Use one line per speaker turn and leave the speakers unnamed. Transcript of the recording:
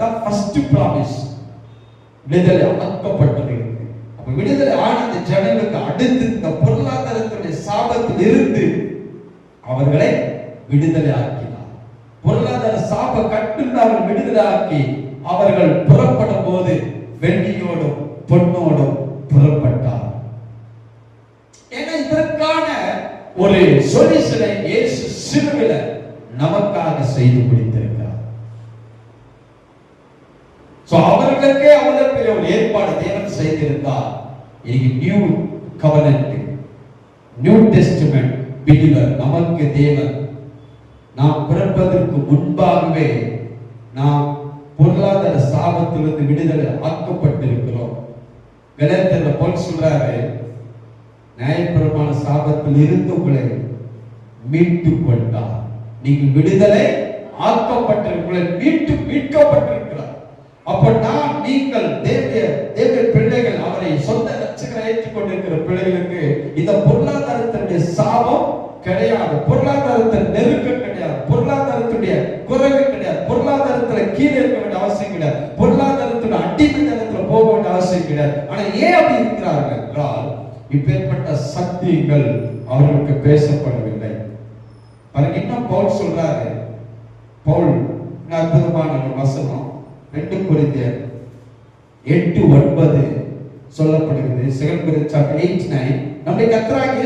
தான் first promise. விடுதலை ஆக்கப்பட்டிருக்கு. அப்ப விடுதலை ஆன அந்த ஜனங்களுக்கு அடுத்து இந்த பொருளாதாரத்துடைய சாபத்தில் இருந்து அவர்களை விடுதலை ஆக்கினார். பொருளாதார சாப கட்டிலிருந்து அவர்கள் விடுதலை ஆக்கி அவர்கள் புறப்படும் போது வெள்ளியோடும் பொன்னோடும் புறப்பட்டார். ஏன்னா இதற்கான ஒரு சொல்யூஷனை இயேசு சிலுவையில நமக்காக செய்து முடித்திருக்கிறார். அவர்களுக்கே அவ்வளவு பெரிய ஒரு ஏற்பாடு தேவன் செய்திருந்தார். நியூ கவர்னன்ட், நியூ டெஸ்டிமென்ட் பிகினர் நமக்கு தேவன் நாம் பிறப்பதற்கு முன்பாகவே நாம் பொருளாதார சாபத்திலிருந்து விடுதலை ஆக்கப்பட்டிருக்கிறோம். கலாத்தியர் பவுல் சொல்றாரு, நியாயப்பிரமாண சாபத்தில் இருந்து உங்களை மீட்டுக் கொண்டார். நீங்கள் விடுதலை ஆக்கப்பட்டிருக்கிற மீட்கப்பட்டிருக்கிறார். அப்ப நீங்கள் தேவ பிள்ளைகள், அவரை சொந்த ரட்சகரை ஏற்றுக்கொண்டிருக்கிற பிள்ளைகளுக்கு இந்த பொருளாதாரத்தினுடைய சாபம் கிடையாது, பொருளாதாரத்தின் நெருக்கம் கிடையாது, பொருளாதாரத்துடைய குறைவு கிடையாது, பொருளாதாரத்துல கீழே இருக்க வேண்டிய அவசியம் கிடையாது, பொருளாதாரத்துடைய அடிமைத்தனத்துல போக வேண்டிய அவசியம் கிடையாது. ஆனா ஏன் அப்படி இருக்கிறார்கள் என்றால் இப்பேற்பட்ட சக்திகள் அவர்களுக்கு பேசப்படவில்லை. பாருங்க, இன்னும் பவுல் சொல்றாரு, பவுல் அற்புதமான ஒரு வசனம் 2 கொரிந்தியர் 8:9 சொல்லப்படுகிறது. 2 Corinthians 8:9 நம்முடைய கர்த்தராகிய